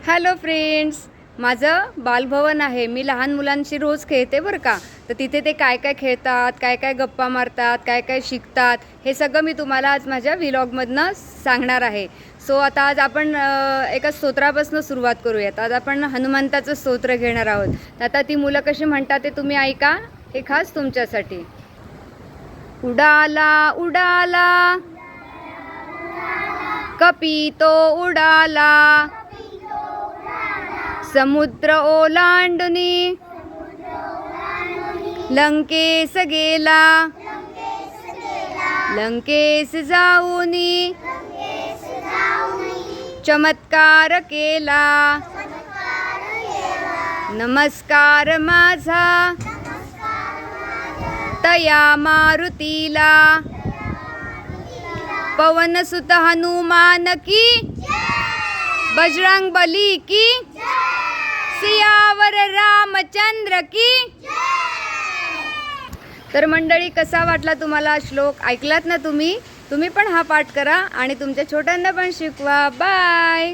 Hello friends, माझं बालभवन आहे. मी लहान मुलांशी रोज खेळते बरं का. तर तिथे ते काय काय खेळतात, काय काय गप्पा मारतात, काय काय शिकतात, हे सगळं मी तुम्हाला आज माझ्या व्लॉगमधनं सांगणार आहे. सो आता आज आपण एका स्तोत्रापासून सुरुवात करूयात. आज आपण हनुमंताचं स्तोत्र घेणार आहोत. तर आता ती मुलं कशी म्हणतात ते तुम्ही ऐका, हे खास तुमच्यासाठी. उडाला उडाला कपितो उडाला, समुद्र ओलांडुनी लंकेस गेला, लंकेस जाऊनी चमत्कार केला. नमस्कार माझा तया मारुतीला, पवनसुत हनुमान की, बजरंग बली की, सियावर रामचंद्र की. तर मंडळी, कसा वाटला तुम्हाला श्लोक? ऐकलात ना तुम्ही? तुम्ही पण हा पाठ करा आणि तुमच्या छोट्यांना पण शिकवा. बाय.